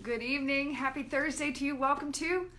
Good evening. Happy Thursday to you. Welcome to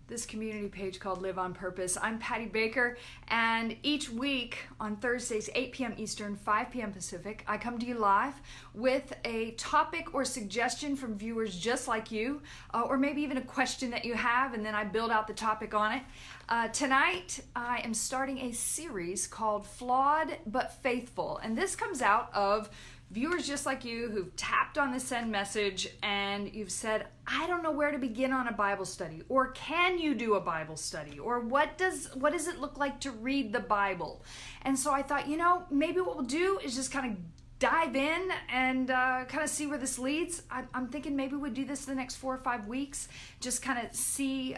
this community page called Live on Purpose. I'm Patty Baker, and each week on Thursdays, 8 p.m. Eastern, 5 p.m. Pacific, I come to you live with a topic or suggestion from viewers just like you, or maybe even a question that you have, and then I build out the topic on it. Tonight, I am starting a series called Flawed but Faithful, and this comes out of viewers just like you who've tapped on the send message and you've said, I don't know where to begin on a Bible study, or can you do a Bible study, or what does it look like to read the Bible? And so I thought, maybe what we'll do is just kind of dive in and kind of see where this leads. I'm thinking maybe we'd do this the next 4 or 5 weeks, just kind of see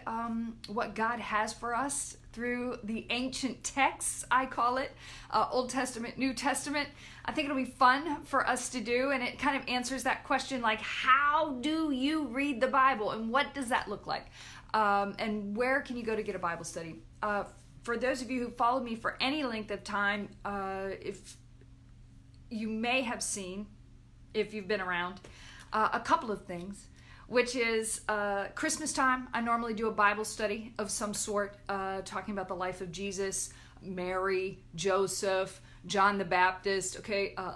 what God has for us through the ancient texts, I call it, Old Testament, New Testament. I think it'll be fun for us to do, and it kind of answers that question like, how do you read the Bible, and what does that look like? And where can you go to get a Bible study? For those of you who followed me for any length of time, if you may have seen, if you've been around, a couple of things, which is Christmas time. I normally do a Bible study of some sort, talking about the life of Jesus, Mary, Joseph, John the Baptist,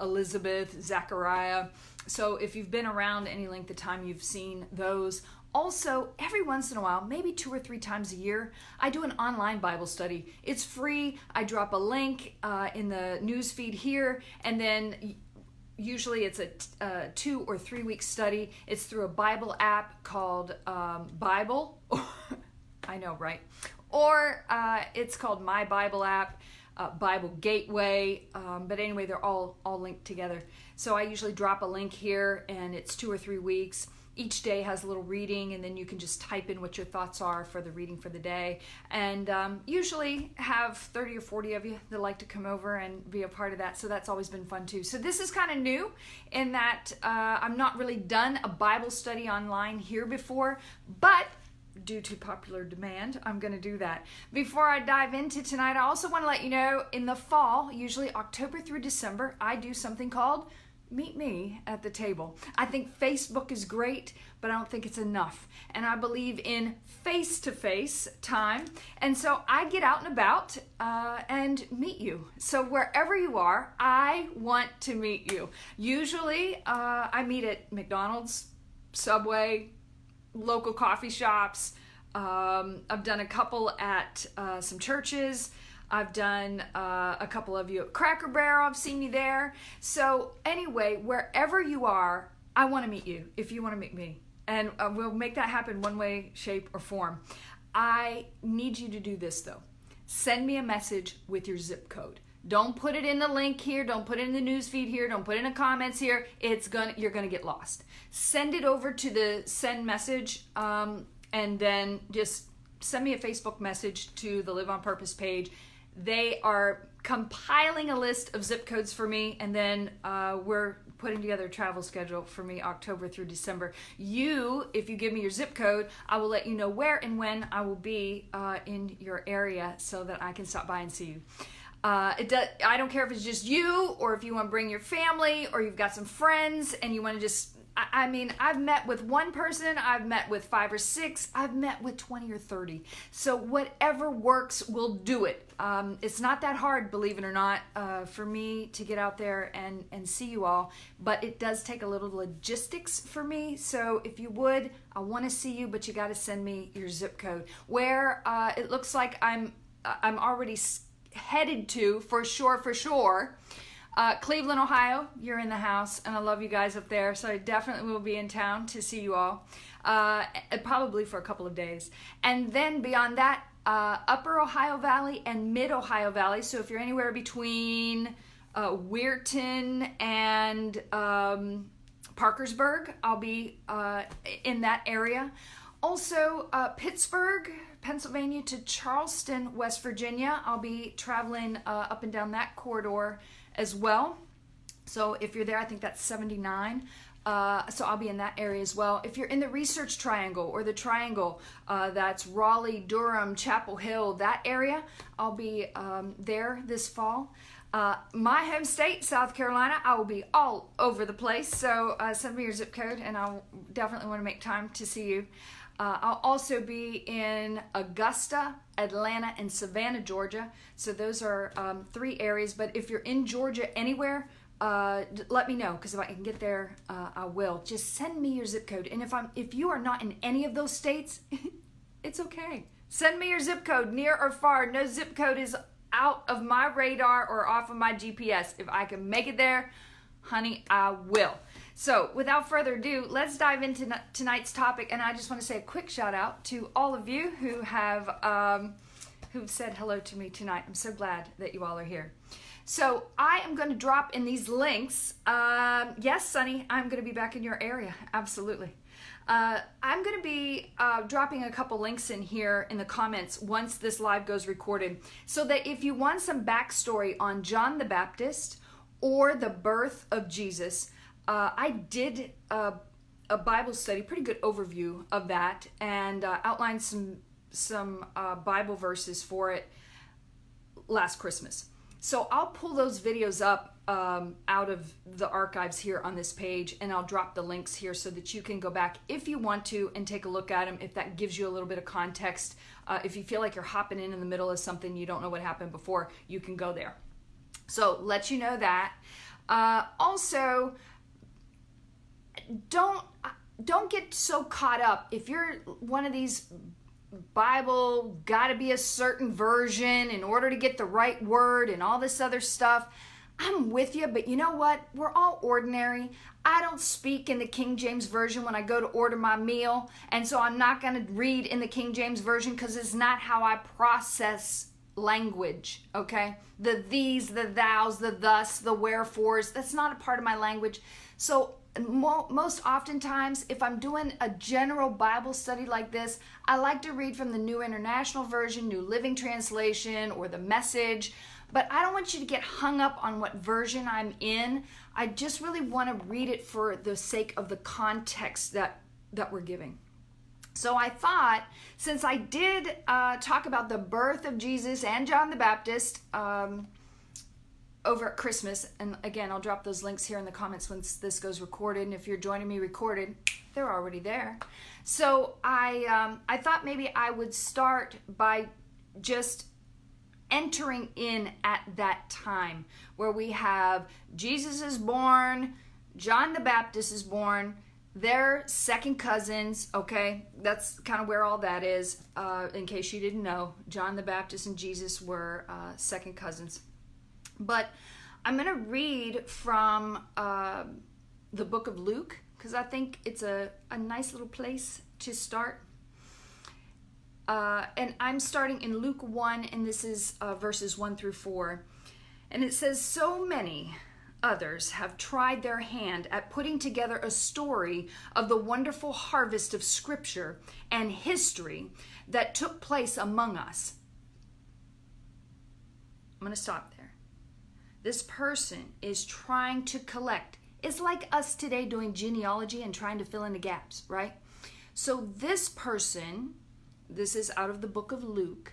Elizabeth, Zechariah. So if you've been around any length of time, you've seen those. Also, every once in a while, maybe 2 or 3 times a year, I do an online Bible study. It's free. I drop a link in the news feed here, and then usually it's a 2 or 3 week study. It's through a Bible app called Bible. I know, right? Or it's called My Bible app, Bible Gateway. But anyway, they're all linked together. So I usually drop a link here, and it's 2 or 3 weeks. Each day has a little reading, and then you can just type in what your thoughts are for the reading for the day. And usually have 30 or 40 of you that like to come over and be a part of that. So that's always been fun too. So this is kind of new in that I'm not really done a Bible study online here before, but due to popular demand, I'm going to do that. Before I dive into tonight, I also want to let you know in the fall, usually October through December, I do something called Meet Me at the Table. I think Facebook is great, but I don't think it's enough. And I believe in face-to-face time. And so I get out and about and meet you. So wherever you are, I want to meet you. Usually I meet at McDonald's, Subway, local coffee shops. I've done a couple at some churches. I've done a couple of you at Cracker Barrel. I've seen you there. So anyway, wherever you are, I want to meet you if you want to meet me. And we'll make that happen one way, shape, or form. I need you to do this, though. Send me a message with your zip code. Don't put it in the link here. Don't put it in the news feed here. Don't put it in the comments here. You're gonna get lost. Send it over to the send message, and then just send me a Facebook message to the Live on Purpose page. They are compiling a list of zip codes for me, and then we're putting together a travel schedule for me October through December. If you give me your zip code, I will let you know where and when I will be in your area so that I can stop by and see you. I don't care if it's just you, or if you want to bring your family, or you've got some friends and you want to just, I've met with one person, I've met with 5 or 6, I've met with 20 or 30. So whatever works, we'll do it. It's not that hard, believe it or not, for me to get out there and see you all, but it does take a little logistics for me. So if you would, I want to see you, but you got to send me your zip code. Where it looks like I'm already headed to, for sure, Cleveland, Ohio. You're in the house, and I love you guys up there, so I definitely will be in town to see you all, probably for a couple of days. And then beyond that, Upper Ohio Valley and Mid Ohio Valley, so if you're anywhere between Weirton and Parkersburg, I'll be in that area. Also, Pittsburgh, Pennsylvania to Charleston, West Virginia. I'll be traveling up and down that corridor as well. So if you're there, I think that's 79. So I'll be in that area as well. If you're in the Research Triangle or the Triangle, that's Raleigh, Durham, Chapel Hill, that area, I'll be there this fall. My home state, South Carolina, I will be all over the place. So send me your zip code and I'll definitely want to make time to see you. I'll also be in Augusta, Atlanta, and Savannah, Georgia. So those are 3 areas. But if you're in Georgia anywhere, let me know, because if I can get there, I will. Just send me your zip code. And if you are not in any of those states, it's okay. Send me your zip code, near or far. No zip code is out of my radar or off of my GPS. If I can make it there, honey, I will. So without further ado, let's dive into tonight's topic. And I just want to say a quick shout out to all of you who have who've said hello to me tonight. I'm so glad that you all are here. So I am going to drop in these links. Yes, Sonny, I'm going to be back in your area. Absolutely. I'm going to be dropping a couple links in here in the comments once this live goes recorded, so that if you want some backstory on John the Baptist or the birth of Jesus, I did a Bible study, pretty good overview of that, and outlined some Bible verses for it last Christmas. So I'll pull those videos up out of the archives here on this page, and I'll drop the links here so that you can go back if you want to and take a look at them, if that gives you a little bit of context. If you feel like you're hopping in the middle of something, you don't know what happened before, you can go there. So let you know that. Also, don't get so caught up. If you're one of these Bible gotta be a certain version in order to get the right word and all this other stuff, I'm with you, but you know what? We're all ordinary. I don't speak in the King James Version when I go to order my meal, and so I'm not going to read in the King James Version because it's not how I process language, okay? The these, the thous, the thus, the wherefores, that's not a part of my language. So most oftentimes, if I'm doing a general Bible study like this, I like to read from the New International Version, New Living Translation, or the Message. But I don't want you to get hung up on what version I'm in. I just really want to read it for the sake of the context that we're giving. So I thought, since I did talk about the birth of Jesus and John the Baptist over at Christmas, and again, I'll drop those links here in the comments once this goes recorded, and if you're joining me recorded, they're already there. So I thought maybe I would start by just entering in at that time where we have Jesus is born, John the Baptist is born, they're second cousins, okay? That's kind of where all that is. In case you didn't know, John the Baptist and Jesus were second cousins. But I'm going to read from the book of Luke, because I think it's a nice little place to start. And I'm starting in Luke 1, and this is verses 1 through 4. And it says, "So many others have tried their hand at putting together a story of the wonderful harvest of Scripture and history that took place among us." I'm going to stop there. This person is trying to collect. It's like us today doing genealogy and trying to fill in the gaps, right? So this person, this is out of the book of Luke,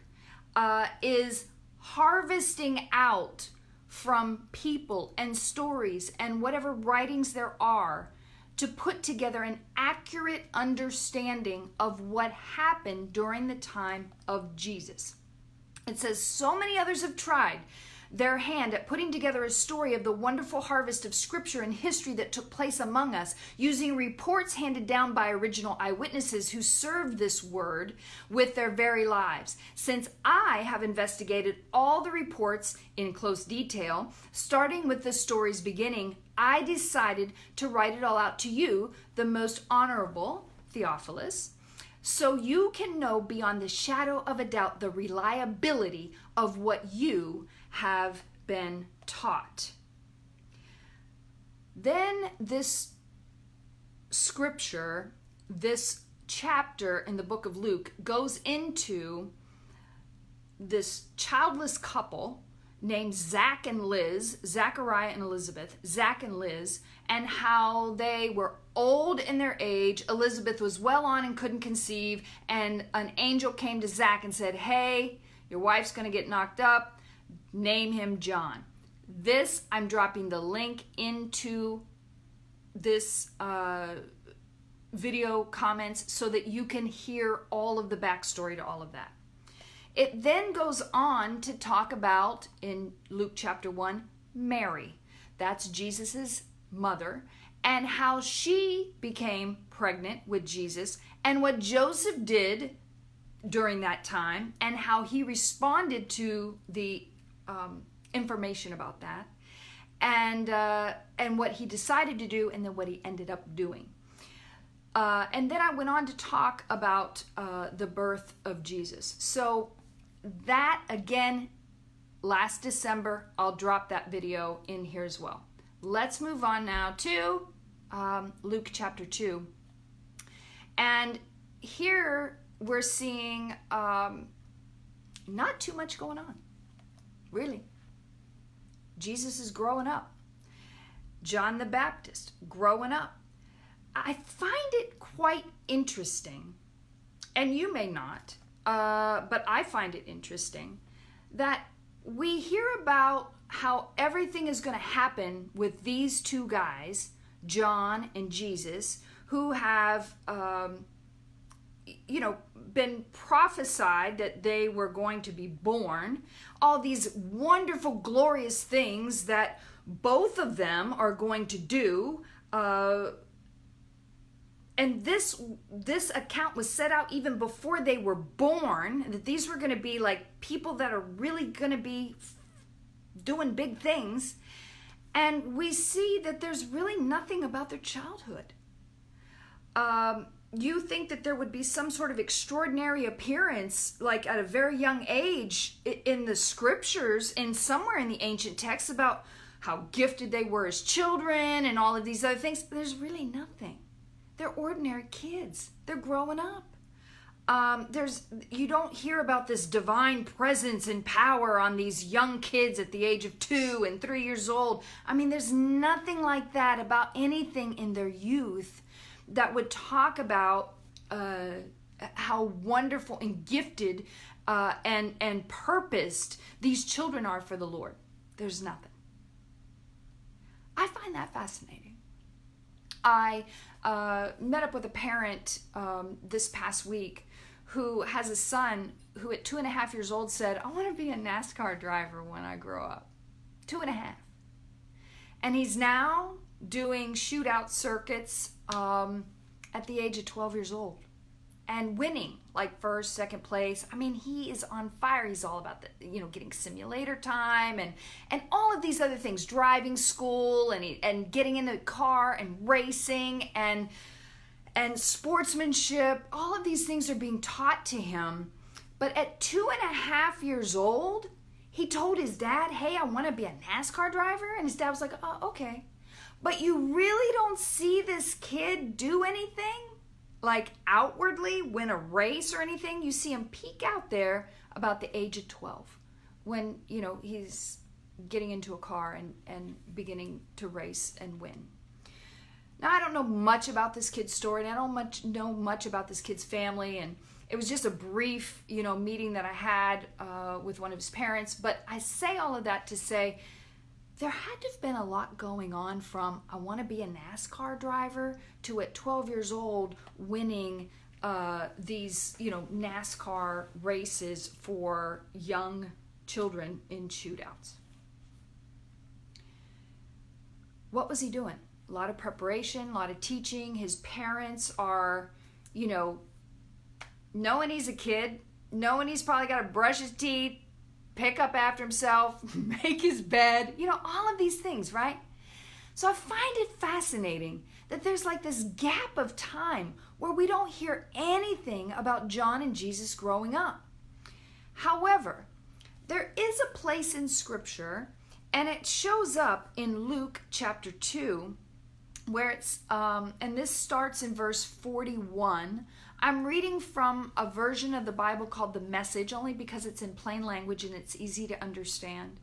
is harvesting out from people and stories and whatever writings there are to put together an accurate understanding of what happened during the time of Jesus. It says, "So many others have tried their hand at putting together a story of the wonderful harvest of Scripture and history that took place among us, using reports handed down by original eyewitnesses who served this word with their very lives. Since I have investigated all the reports in close detail, starting with the story's beginning, I decided to write it all out to you, the most honorable Theophilus, so you can know beyond the shadow of a doubt the reliability of what you have been taught." Then this scripture, this chapter in the book of Luke, goes into this childless couple named Zach and Liz, Zachariah and Elizabeth, Zach and Liz, and how they were old in their age. Elizabeth was well on and couldn't conceive, and an angel came to Zach and said, "Hey, your wife's going to get knocked up. Name him John." This, I'm dropping the link into this video comments so that you can hear all of the backstory to all of that. It then goes on to talk about, in Luke chapter 1, Mary. That's Jesus's mother, and how she became pregnant with Jesus, and what Joseph did during that time, and how he responded to the information about that, and what he decided to do, and then what he ended up doing. And then I went on to talk about the birth of Jesus. So that, again, last December, I'll drop that video in here as well. Let's move on now to Luke chapter 2. And here we're seeing not too much going on, really. Jesus is growing up. John the Baptist, growing up. I find it quite interesting, and you may not, but I find it interesting that we hear about how everything is going to happen with these two guys, John and Jesus, who have, been prophesied that they were going to be born. All these wonderful, glorious things that both of them are going to do. And this account was set out even before they were born, that these were going to be like people that are really going to be doing big things. And we see that there's really nothing about their childhood. You think that there would be some sort of extraordinary appearance, like at a very young age in the scriptures and somewhere in the ancient texts about how gifted they were as children and all of these other things. There's really nothing. They're ordinary kids. They're growing up. You don't hear about this divine presence and power on these young kids at the age of 2 and 3 years old. I mean, there's nothing like that about anything in their youth that would talk about how wonderful and gifted and purposed these children are for the Lord. There's nothing. I find that fascinating. I met up with a parent this past week who has a son who at 2.5 years old said, I want to be a NASCAR driver when I grow up. 2.5. And he's now doing shootout circuits at the age of 12 years old and winning like first, second place. I mean, he is on fire. He's all about getting simulator time and all of these other things, driving school and getting in the car and racing and sportsmanship. All of these things are being taught to him. But at 2.5 years old, he told his dad, hey, I want to be a NASCAR driver. And his dad was like, oh, okay. But you really don't see this kid do anything, like outwardly win a race or anything. You see him peek out there about the age of 12 when, he's getting into a car and beginning to race and win. Now, I don't know much about this kid's story, and I don't know much about this kid's family, and it was just a brief, meeting that I had with one of his parents. But I say all of that to say there had to have been a lot going on from I want to be a NASCAR driver to at 12 years old winning these, NASCAR races for young children in shootouts. What was he doing? A lot of preparation, a lot of teaching. His parents are, knowing he's a kid, knowing he's probably got to brush his teeth, pick up after himself, make his bed, all of these things, right? So I find it fascinating that there's like this gap of time where we don't hear anything about John and Jesus growing up. However, there is a place in Scripture, and it shows up in Luke chapter 2, where it's, and this starts in verse 41. I'm reading from a version of the Bible called The Message, only because it's in plain language and it's easy to understand.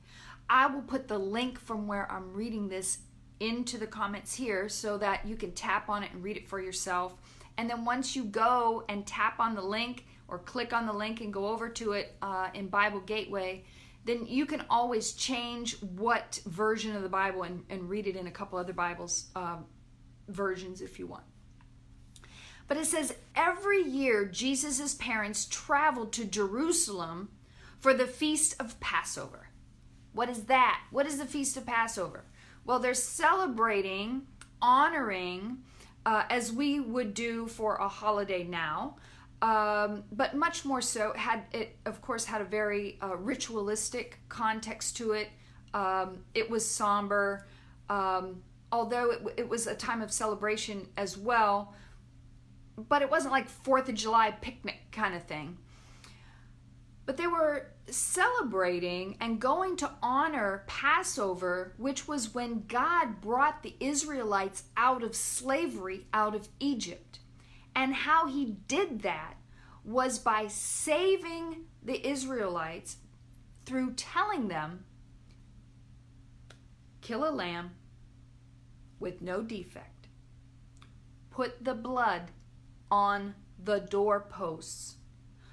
I will put the link from where I'm reading this into the comments here so that you can tap on it and read it for yourself. And then once you go and tap on the link or click on the link and go over to it in Bible Gateway, then you can always change what version of the Bible and read it in a couple other Bibles versions if you want. But it says every year Jesus' parents traveled to Jerusalem for the Feast of Passover. What is that? What is the Feast of Passover? Well, they're celebrating, honoring, as we would do for a holiday now, but much more so. Of course, had a very ritualistic context to it. It was somber, although it was a time of celebration as well. But it wasn't like 4th of July picnic kind of thing. But they were celebrating and going to honor Passover, which was when God brought the Israelites out of slavery, out of Egypt. And how he did that was by saving the Israelites through telling them, kill a lamb with no defect. Put the blood on the doorposts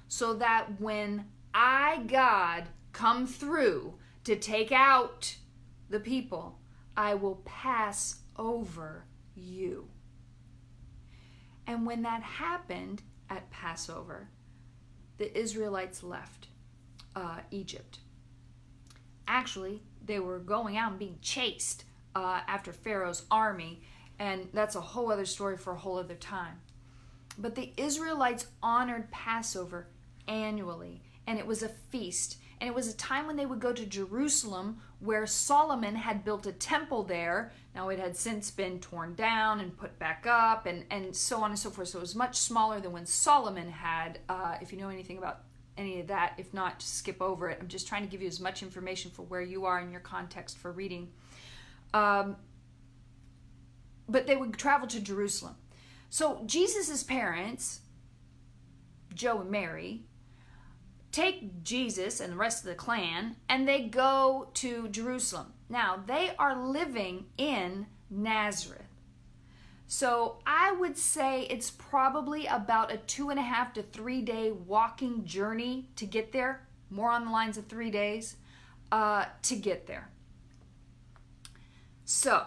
so that when I, God, come through to take out the people, I will pass over you. And when that happened at Passover, the Israelites left Egypt. Actually, they were going out and being chased after Pharaoh's army, and that's a whole other story for a whole other time. But the Israelites honored Passover annually, and it was a feast. And it was a time when they would go to Jerusalem, where Solomon had built a temple there. Now it had since been torn down and put back up, and so on and so forth. So it was much smaller than when Solomon had, if you know anything about any of that. If not, just skip over it. I'm just trying to give you as much information for where you are in your context for reading. But they would travel to Jerusalem. So Jesus' parents, Joe and Mary, take Jesus and the rest of the clan, and they go to Jerusalem. Now, they are living in Nazareth. So I would say it's probably about a 2.5 to 3 day walking journey to get there. More on the lines of 3 days to get there. So,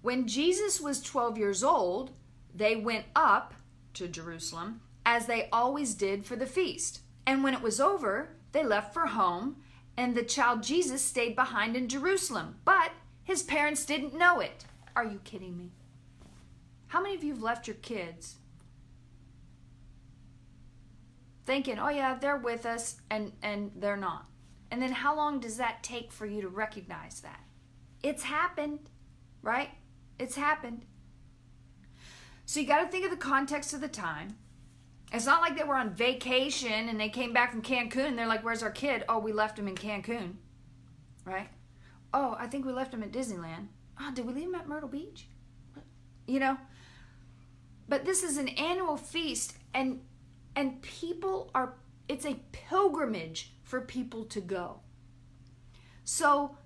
when Jesus was 12 years old, they went up to Jerusalem, as they always did for the feast. And when it was over, they left for home, and the child Jesus stayed behind in Jerusalem. But his parents didn't know it. Are you kidding me? How many of you have left your kids thinking, oh yeah, they're with us, and they're not? And then how long does that take for you to recognize that? It's happened, right? It's happened. So you got to think of the context of the time. It's not like they were on vacation and they came back from Cancun. They're like, where's our kid? Oh, we left him in Cancun, right? Oh, I think we left him at Disneyland. Oh, did we leave him at Myrtle Beach? You know? But this is an annual feast, and people are, it's a pilgrimage for people to go. So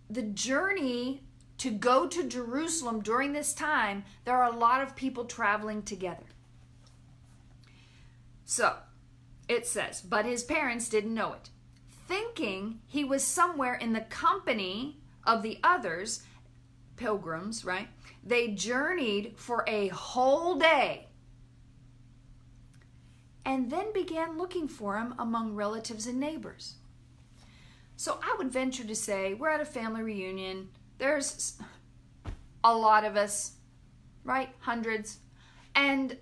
the journey to go to Jerusalem during this time, there are a lot of people traveling together. So, it says, but his parents didn't know it. Thinking he was somewhere in the company of the others, pilgrims, right? They journeyed for a whole day and then began looking for him among relatives and neighbors. So I would venture to say we're at a family reunion. There's a lot of us, right? Hundreds. And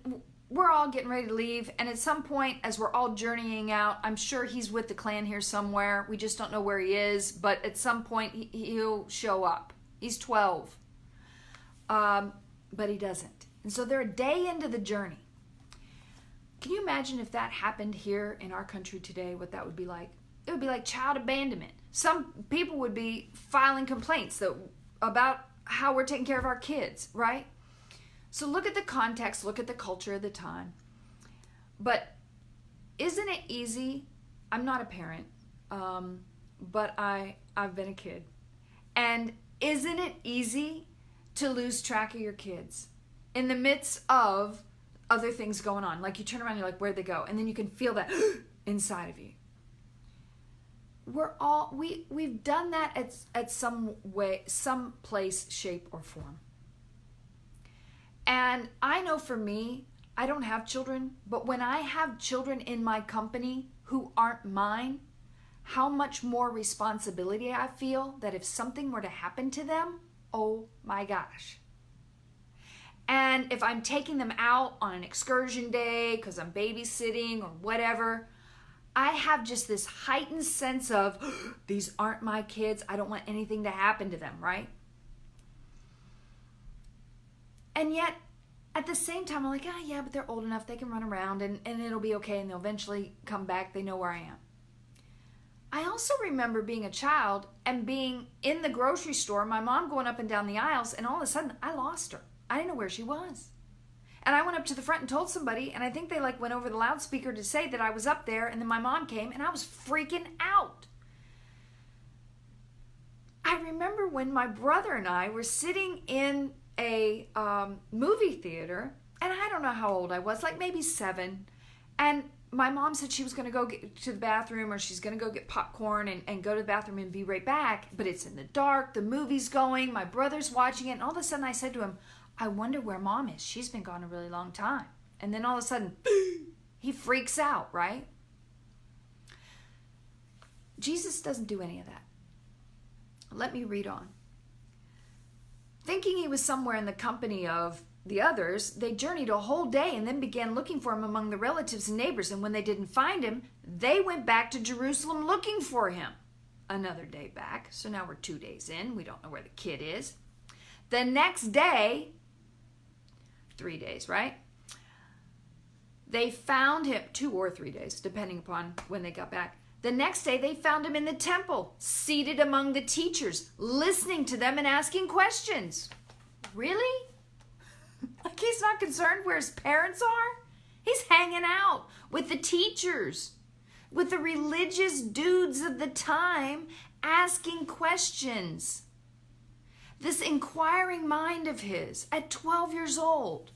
we're all getting ready to leave. And at some point, as we're all journeying out, I'm sure he's with the clan here somewhere. We just don't know where he is. But at some point, he'll show up. He's 12. But he doesn't. And so they're a day into the journey. Can you imagine if that happened here in our country today, what that would be like? It would be like child abandonment. Some people would be filing complaints about how we're taking care of our kids, right? So look at the context, look at the culture of the time. But isn't it easy? I'm not a parent, but I've been a kid. And isn't it easy to lose track of your kids in the midst of other things going on? Like you turn around, you're like, where'd they go? And then you can feel that inside of you. we've done that at some way, some place, shape, or form. And I know for me, I don't have children, but when I have children in my company who aren't mine, how much more responsibility I feel that if something were to happen to them, oh my gosh. And if I'm taking them out on an excursion day because I'm babysitting or whatever, I have just this heightened sense of, these aren't my kids. I don't want anything to happen to them, right? And yet, at the same time, I'm like, yeah, but they're old enough. They can run around and it'll be okay. And they'll eventually come back. They know where I am. I also remember being a child and being in the grocery store, my mom going up and down the aisles, and all of a sudden, I lost her. I didn't know where she was. And I went up to the front and told somebody, and I think they went over the loudspeaker to say that I was up there, and then my mom came, and I was freaking out. I remember when my brother and I were sitting in a movie theater, and I don't know how old I was, maybe 7, and my mom said she was going to go get to the bathroom, or she's going to go get popcorn and go to the bathroom and be right back, but it's in the dark, the movie's going, my brother's watching it, and all of a sudden I said to him, I wonder where mom is. She's been gone a really long time. And then all of a sudden, he freaks out, right? Jesus doesn't do any of that. Let me read on. Thinking he was somewhere in the company of the others, they journeyed a whole day and then began looking for him among the relatives and neighbors. And when they didn't find him, they went back to Jerusalem looking for him. Another day back. So now we're 2 days in. We don't know where the kid is. The next day, 3 days, right? They found him, 2 or 3 days, depending upon when they got back. The next day, they found him in the temple, seated among the teachers, listening to them and asking questions. Really? He's not concerned where his parents are? He's hanging out with the teachers, with the religious dudes of the time, asking questions. This inquiring mind of his at 12 years old.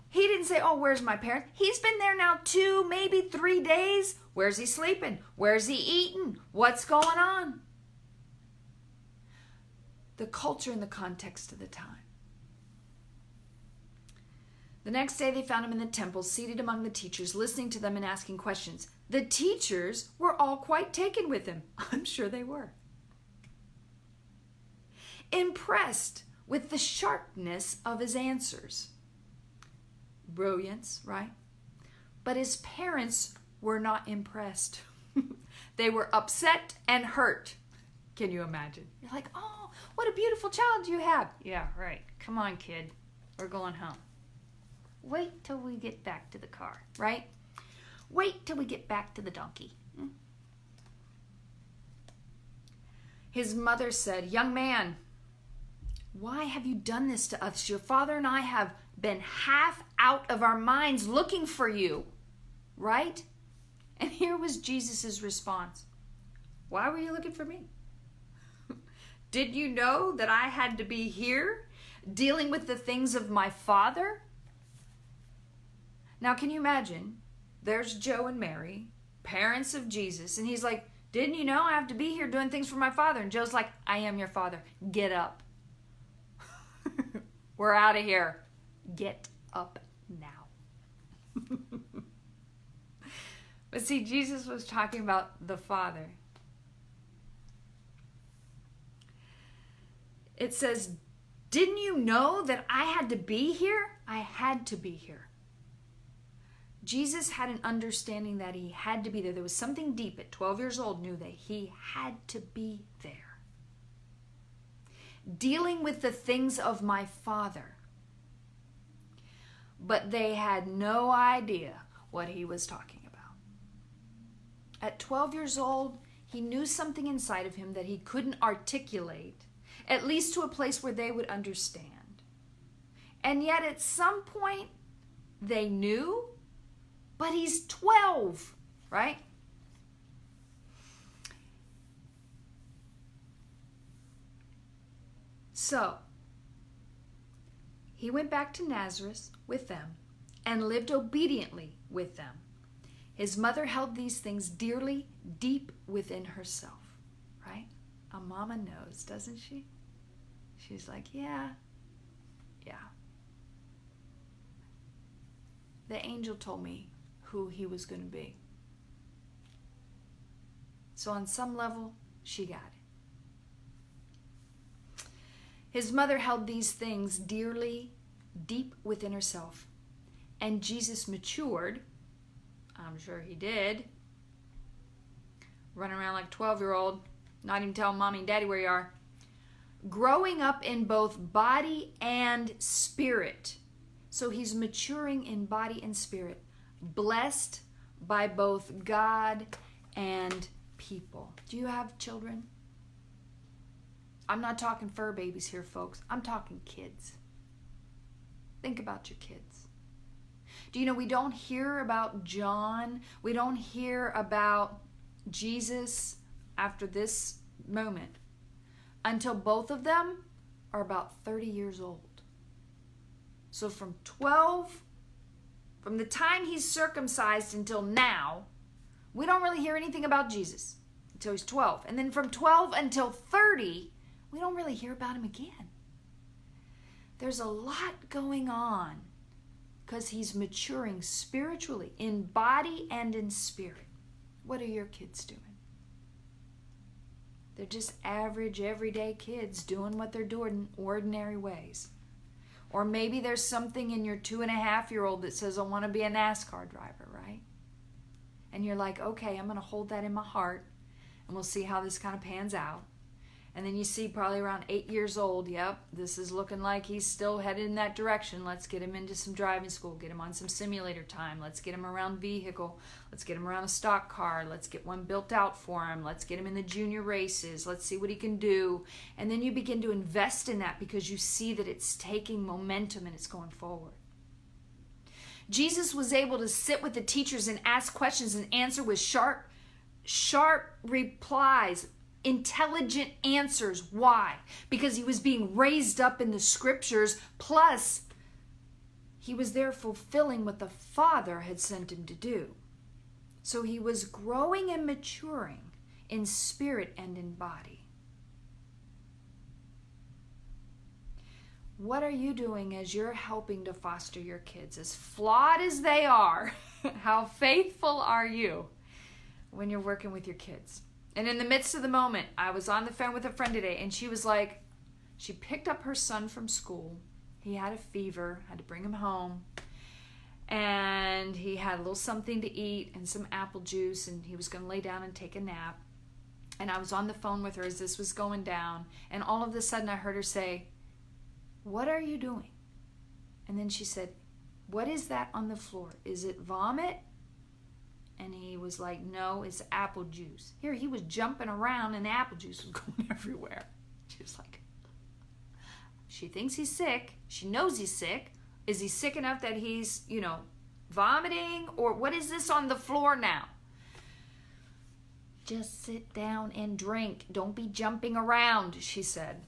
He didn't say, oh, where's my parents? He's been there now 2, maybe 3 days. Where's he sleeping? Where's he eating? What's going on? The culture and the context of the time. The next day they found him in the temple, seated among the teachers, listening to them and asking questions. The teachers were all quite taken with him. I'm sure they were. Impressed with the sharpness of his answers. Brilliance, right? But his parents were not impressed. They were upset and hurt. Can you imagine? You're like, oh, what a beautiful child you have. Yeah, right. Come on, kid. We're going home. Wait till we get back to the car, right? Wait till we get back to the donkey. His mother said, young man, why have you done this to us? Your father and I have been half out of our minds looking for you, right? And here was Jesus' response. Why were you looking for me? Did you know that I had to be here dealing with the things of my Father? Now, can you imagine? There's Joe and Mary, parents of Jesus, and he's like, didn't you know I have to be here doing things for my Father? And Joe's like, I am your Father. Get up. We're out of here. Get up now. But see, Jesus was talking about the Father. It says, didn't you know that I had to be here? I had to be here. Jesus had an understanding that he had to be there. There was something deep at 12 years old, knew that he had to be there. Dealing with the things of my Father. But they had no idea what he was talking about. At 12 years old, he knew something inside of him that he couldn't articulate, at least to a place where they would understand. And yet at some point, they knew, but he's 12, right? So, he went back to Nazareth with them and lived obediently with them. His mother held these things dearly deep within herself, right? A mama knows, doesn't she? She's like, yeah. The angel told me who he was going to be. So on some level, she got it. His mother held these things dearly deep within herself. And Jesus matured. I'm sure he did. Running around like a 12-year-old, not even telling mommy and daddy where you are. Growing up in both body and spirit. So he's maturing in body and spirit. Blessed by both God and people. Do you have children? I'm not talking fur babies here, folks. I'm talking kids. Think about your kids. Do you know we don't hear about John? We don't hear about Jesus after this moment until both of them are about 30 years old. So from the time he's circumcised until now, we don't really hear anything about Jesus until he's 12. And then from 12 until 30, we don't really hear about him again. There's a lot going on because he's maturing spiritually, in body and in spirit. What are your kids doing? They're just average, everyday kids doing what they're doing in ordinary ways. Or maybe there's something in your 2.5-year-old that says, I want to be a NASCAR driver, right? And you're like, okay, I'm going to hold that in my heart, and we'll see how this kind of pans out. And then you see probably around 8 years old, yep, this is looking like he's still headed in that direction. Let's get him into some driving school, get him on some simulator time. Let's get him around vehicle. Let's get him around a stock car. Let's get one built out for him. Let's get him in the junior races. Let's see what he can do. And then you begin to invest in that because you see that it's taking momentum and it's going forward. Jesus was able to sit with the teachers and ask questions and answer with sharp replies, intelligent answers. Why? Because he was being raised up in the scriptures, plus he was there fulfilling what the Father had sent him to do. So he was growing and maturing in spirit and in body. What are you doing as you're helping to foster your kids? As flawed as they are, how faithful are you when you're working with your kids? And in the midst of the moment, I was on the phone with a friend today, and she was like, she picked up her son from school. He had a fever, had to bring him home. And he had a little something to eat and some apple juice, and he was going to lay down and take a nap. And I was on the phone with her as this was going down, and all of a sudden I heard her say, "What are you doing?" And then she said, "What is that on the floor? Is it vomit?" And he was like, "No, it's apple juice." Here, he was jumping around and the apple juice was going everywhere. She was like, she thinks he's sick. She knows he's sick. Is he sick enough that he's, vomiting? Or what is this on the floor now? "Just sit down and drink. Don't be jumping around," she said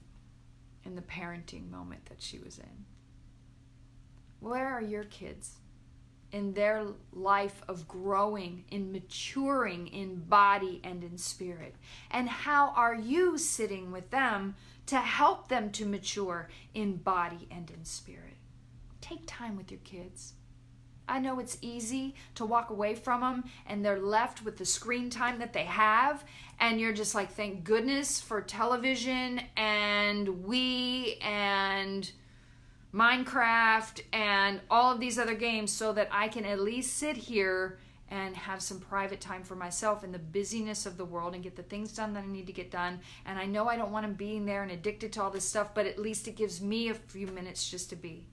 in the parenting moment that she was in. Where are your kids in their life of growing, in maturing in body and in spirit? And how are you sitting with them to help them to mature in body and in spirit? Take time with your kids. I know it's easy to walk away from them and they're left with the screen time that they have, and you're just like, thank goodness for television and Wii and Minecraft and all of these other games so that I can at least sit here and have some private time for myself in the busyness of the world and get the things done that I need to get done. And I know I don't want them being there and addicted to all this stuff, but at least it gives me a few minutes just to be.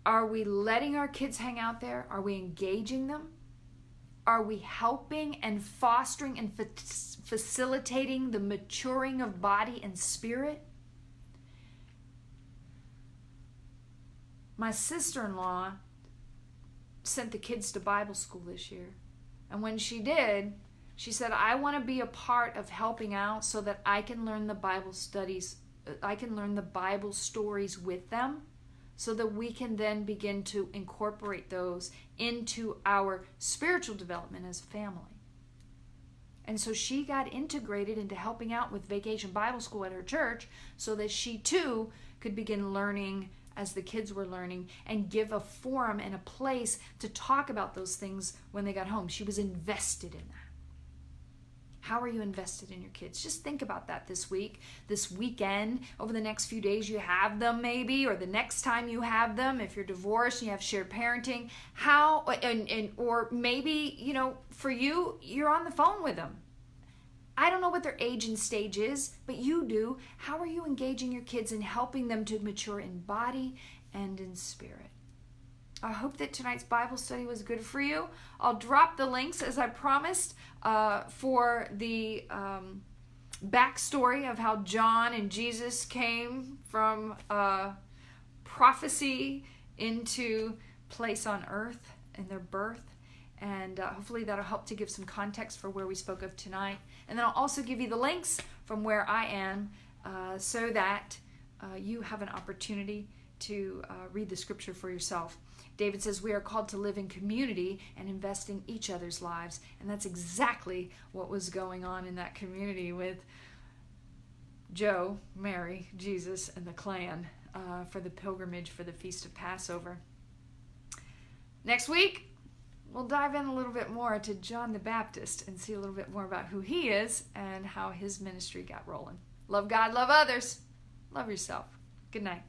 Are we letting our kids hang out there? Are we engaging them? Are we helping and fostering and facilitating the maturing of body and spirit? My sister-in-law sent the kids to Bible school this year. And when she did, she said, I want to be a part of helping out so that I can learn the Bible studies, I can learn the Bible stories with them so that we can then begin to incorporate those into our spiritual development as a family. And so she got integrated into helping out with Vacation Bible School at her church so that she too could begin learning as the kids were learning and give a forum and a place to talk about those things when they got home. She was invested in that. How are you invested in your kids? Just think about that this week, this weekend, over the next few days you have them maybe, or the next time you have them, if you're divorced and you have shared parenting, or maybe, for you, you're on the phone with them. I don't know what their age and stage is, but you do. How are you engaging your kids and helping them to mature in body and in spirit? I hope that tonight's Bible study was good for you. I'll drop the links, as I promised, for the backstory of how John and Jesus came from prophecy into place on earth in their birth. And hopefully that'll help to give some context for where we spoke of tonight. And then I'll also give you the links from where I am so that you have an opportunity to read the scripture for yourself. David says we are called to live in community and invest in each other's lives. And that's exactly what was going on in that community with Joe, Mary, Jesus, and the clan for the pilgrimage for the Feast of Passover. Next week, we'll dive in a little bit more to John the Baptist and see a little bit more about who he is and how his ministry got rolling. Love God, love others, love yourself. Good night.